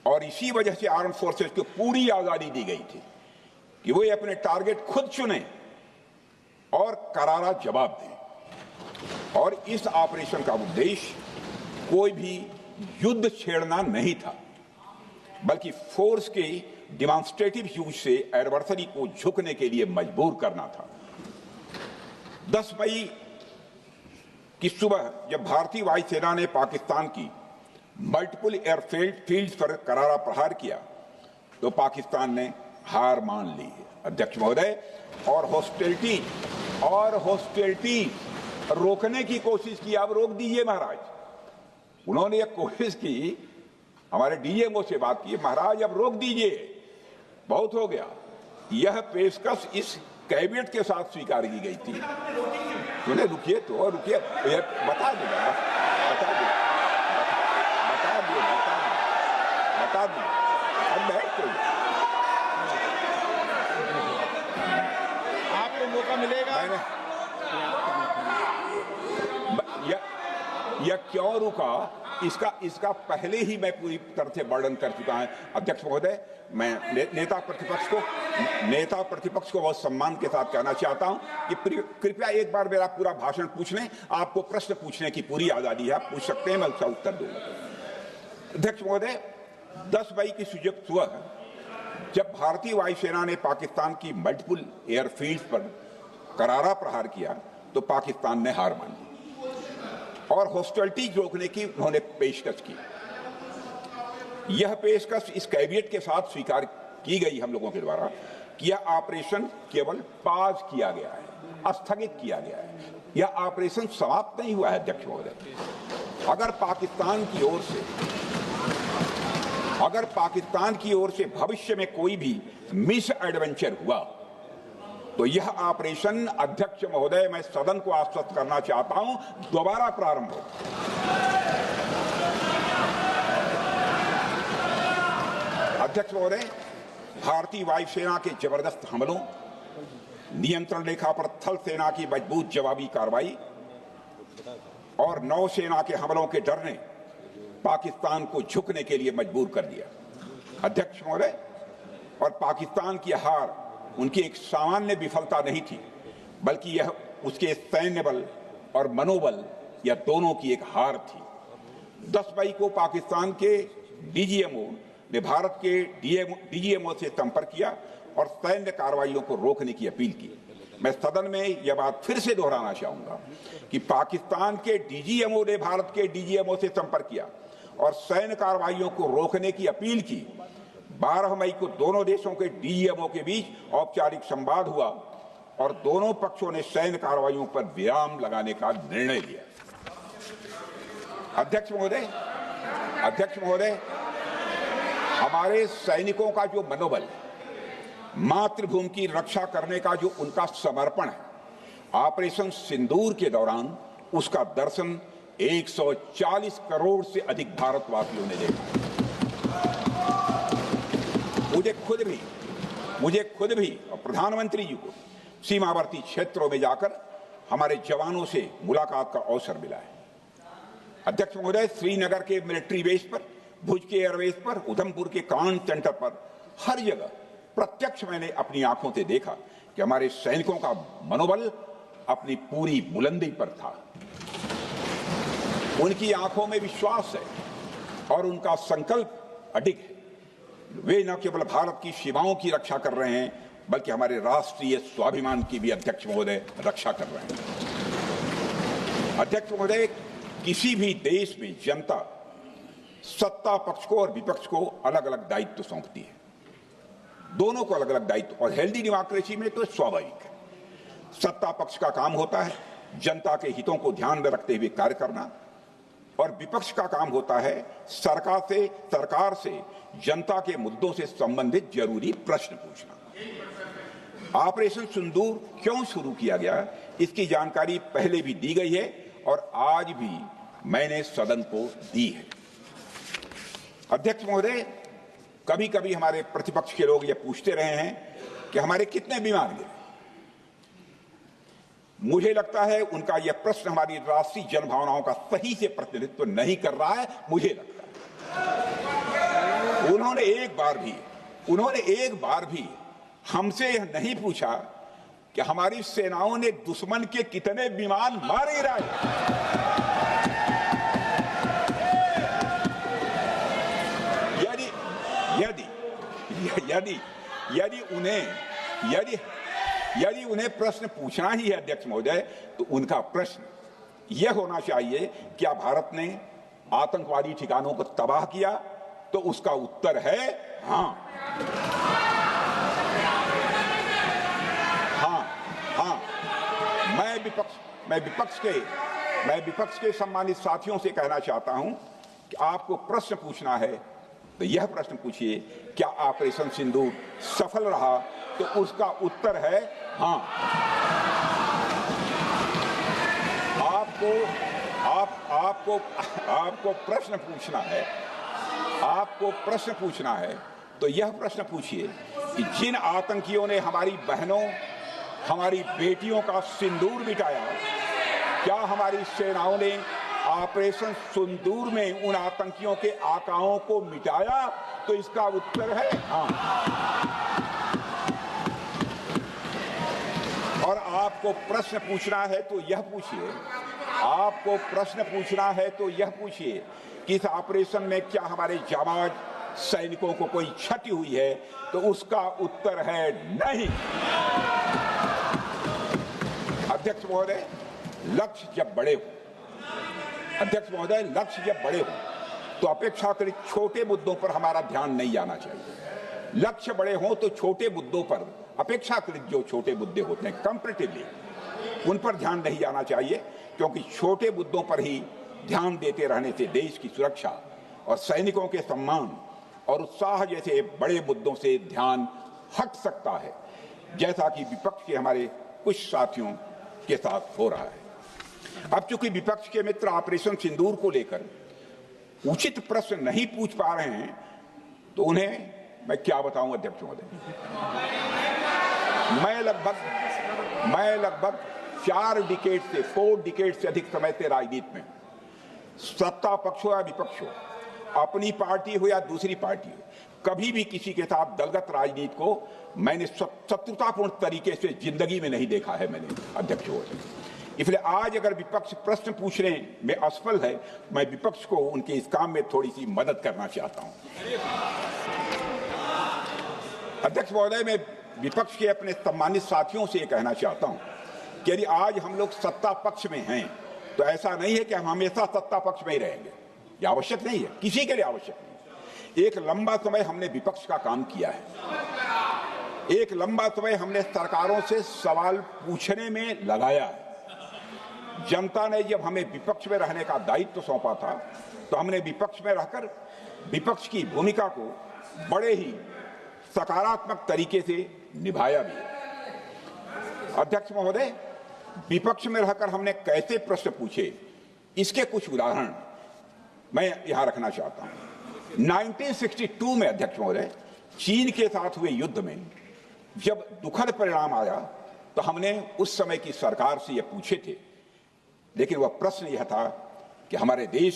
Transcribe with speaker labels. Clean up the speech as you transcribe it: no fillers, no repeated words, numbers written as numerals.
Speaker 1: और इसी वजह से आर्म फोर्सेस को पूरी आजादी दी गई थी कि वो अपने टारगेट खुद चुने और करारा जवाब दें। और इस ऑपरेशन का उद्देश्य कोई भी युद्ध छेड़ना नहीं था, बल्कि फोर्स के डिमॉन्स्ट्रेटिव यूज से एडवर्सरी को झुकने के लिए मजबूर करना था। 10 मई की सुबह जब भारतीय वायुसेना ने पाकिस्तान की मल्टीपल एयरफील्ड पर करारा प्रहार किया तो पाकिस्तान ने हार मान ली है अध्यक्ष महोदय, और हॉस्टिलिटी रोकने की कोशिश की। अब रोक दीजिए महाराज। उन्होंने एक कोशिश की, हमारे डीएमओ से बात की, महाराज अब रोक दीजिए, बहुत हो गया। यह पेशकश इस कैबिनेट के साथ स्वीकार की गई थी। सुने, रुकिए तो रुकिए, बता दो अब बैठ तो
Speaker 2: आपको मौका मिलेगा।
Speaker 1: यह क्यों रुका, इसका पहले ही मैं पूरी तरह से वर्णन कर चुका हूं अध्यक्ष महोदय। मैं नेता प्रतिपक्ष को बहुत सम्मान के साथ कहना चाहता हूं कि कृपया एक बार मेरा पूरा भाषण पूछ लें। आपको प्रश्न पूछने की पूरी आजादी है, आप पूछ सकते हैं, मैं उसका उत्तर दूंगा। अध्यक्ष महोदय, 10 मई की सुबह जब भारतीय वायुसेना ने पाकिस्तान की मल्टीपल एयरफील्ड पर करारा प्रहार किया तो पाकिस्तान ने हार मान ली और हॉस्टिलिटी रोकने की उन्होंने पेशकश की। यह पेशकश इस कैबिनेट के साथ स्वीकार की गई हम लोगों के द्वारा कि यह ऑपरेशन केवल पाज किया गया है, स्थगित किया गया है। यह ऑपरेशन समाप्त नहीं हुआ है अध्यक्ष महोदय। अगर पाकिस्तान की ओर से भविष्य में कोई भी मिस एडवेंचर हुआ तो यह ऑपरेशन अध्यक्ष महोदय, मैं सदन को आश्वस्त करना चाहता हूं, दोबारा प्रारंभ हो। अध्यक्ष महोदय, भारतीय वायुसेना के जबरदस्त हमलों, नियंत्रण रेखा पर थल सेना की मजबूत जवाबी कार्रवाई और नौसेना के हमलों के डर ने पाकिस्तान को झुकने के लिए मजबूर कर दिया अध्यक्ष महोदय। और पाकिस्तान की हार उनकी एक सामान्य विफलता नहीं थी, बल्कि यह उसके सैन्य बल और मनोबल, यह दोनों की एक हार थी। 10 मई को पाकिस्तान के डीजीएमओ ने भारत के डीजीएमओ से संपर्क किया और सैन्य कार्रवाइयों को रोकने की अपील की। मैं सदन में यह बात फिर से दोहराना चाहूंगा कि पाकिस्तान के डीजीएमओ ने भारत के डीजीएमओ से संपर्क किया और सैन्य कार्रवाइयों को रोकने की अपील की। 12 मई को दोनों देशों के डीजीएमओ के बीच औपचारिक संवाद हुआ और दोनों पक्षों ने सैन्य कार्रवाइयों पर विराम लगाने का निर्णय लिया। अध्यक्ष महोदय, हमारे सैनिकों का जो मनोबल, मातृभूमि की रक्षा करने का जो उनका समर्पण है, ऑपरेशन सिंदूर के दौरान उसका दर्शन 140 करोड़ से अधिक भारतवासियों ने देखा। मुझे खुद भी और प्रधानमंत्री जी को सीमावर्ती क्षेत्रों में जाकर हमारे जवानों से मुलाकात का अवसर मिला है। अध्यक्ष महोदय, श्रीनगर के मिलिट्री बेस पर, भुज के एयरबेस पर, उधमपुर के कमांड सेंटर पर, हर जगह प्रत्यक्ष मैंने अपनी आंखों से देखा कि हमारे सैनिकों का मनोबल अपनी पूरी बुलंदी पर था। उनकी आंखों में विश्वास है और उनका संकल्प अडिग है। वे न केवल भारत की सीमाओं की रक्षा कर रहे हैं, बल्कि हमारे राष्ट्रीय स्वाभिमान की भी अध्यक्ष महोदय रक्षा कर रहे हैं। अध्यक्ष महोदय, किसी भी देश में जनता सत्ता पक्ष को और विपक्ष को अलग अलग दायित्व सौंपती है, दोनों को अलग अलग दायित्व, और हेल्दी डेमोक्रेसी में तो स्वाभाविक है। सत्ता पक्ष का काम होता है जनता के हितों को ध्यान में रखते हुए कार्य करना, और विपक्ष का काम होता है सरकार से जनता के मुद्दों से संबंधित जरूरी प्रश्न पूछना। ऑपरेशन सिंदूर क्यों शुरू किया गया, इसकी जानकारी पहले भी दी गई है और आज भी मैंने सदन को दी है। अध्यक्ष महोदय, कभी कभी हमारे प्रतिपक्ष के लोग ये पूछते रहे हैं कि हमारे कितने विमान गिरे। मुझे लगता है उनका यह प्रश्न हमारी राष्ट्रीय जनभावनाओं का सही से प्रतिनिधित्व नहीं कर रहा है। मुझे लगता है उन्होंने एक बार भी हमसे यह नहीं पूछा कि हमारी सेनाओं ने दुश्मन के कितने विमान मार गिराए। यदि उन्हें प्रश्न पूछना ही है अध्यक्ष महोदय, तो उनका प्रश्न यह होना चाहिए, क्या भारत ने आतंकवादी ठिकानों को तबाह किया? तो उसका उत्तर है हाँ। मैं विपक्ष के सम्मानित साथियों से कहना चाहता हूं कि आपको प्रश्न पूछना है तो यह प्रश्न पूछिए, क्या ऑपरेशन सिंदूर सफल रहा? तो उसका उत्तर है हाँ। आपको प्रश्न पूछना है तो यह प्रश्न पूछिए कि जिन आतंकियों ने हमारी बहनों, हमारी बेटियों का सिंदूर मिटाया, क्या हमारी सेनाओं ने ऑपरेशन सिंदूर में उन आतंकियों के आकाओं को मिटाया? तो इसका उत्तर है हाँ। और आपको प्रश्न पूछना है तो यह पूछिए कि इस ऑपरेशन में क्या हमारे जाबाज सैनिकों को कोई क्षति हुई है? तो उसका उत्तर है नहीं। अध्यक्ष महोदय, लक्ष्य जब बड़े हो तो अपेक्षाकृत छोटे मुद्दों पर हमारा ध्यान नहीं जाना चाहिए। लक्ष्य बड़े हों तो छोटे मुद्दों पर, अपेक्षाकृत जो छोटे मुद्दे होते हैं कंपैरेटिवली, उन पर ध्यान नहीं जाना चाहिए, क्योंकि छोटे मुद्दों पर ही ध्यान देते रहने से देश की सुरक्षा और सैनिकों के सम्मान और उत्साह जैसे बड़े मुद्दों से ध्यान हट सकता है, जैसा कि विपक्ष के हमारे कुछ साथियों के साथ हो रहा है। अब चूंकि विपक्ष के मित्र ऑपरेशन सिंदूर को लेकर उचित प्रश्न नहीं पूछ पा रहे हैं, तो उन्हें मैं क्या बताऊं अध्यक्ष महोदय। मैं लगभग 4 डिकेड से अधिक समय से राजनीति में, सत्ता पक्ष हो या विपक्ष हो, अपनी पार्टी हो या दूसरी पार्टी हो, कभी भी किसी के साथ दलगत राजनीति को मैंने शत्रुतापूर्ण तरीके से जिंदगी में नहीं देखा है मैंने अध्यक्ष महोदय। इसलिए आज अगर विपक्ष प्रश्न पूछने में असफल है, मैं विपक्ष को उनके इस काम में थोड़ी सी मदद करना चाहता हूं। अध्यक्ष महोदय, मैं विपक्ष के अपने सम्मानित साथियों से ये कहना चाहता हूं कि यदि आज हम लोग सत्ता पक्ष में हैं, तो ऐसा नहीं है कि हम हमेशा सत्ता पक्ष में ही रहेंगे। यह आवश्यक नहीं है, किसी के लिए आवश्यक नहीं। एक लंबा समय हमने विपक्ष का काम किया है, एक लंबा समय हमने सरकारों से सवाल पूछने में लगाया है। जनता ने जब हमें विपक्ष में रहने का दायित्व सौंपा था, तो हमने विपक्ष में रहकर विपक्ष की भूमिका को बड़े ही सकारात्मक तरीके से निभाया भी। अध्यक्ष महोदय, विपक्ष में रहकर हमने कैसे प्रश्न पूछे, इसके कुछ उदाहरण मैं यहां रखना चाहता हूं। 1962 में अध्यक्ष महोदय, चीन के साथ हुए युद्ध में जब दुखद परिणाम आया, तो हमने उस समय की सरकार से यह पूछे थे, लेकिन वह प्रश्न यह था कि हमारे देश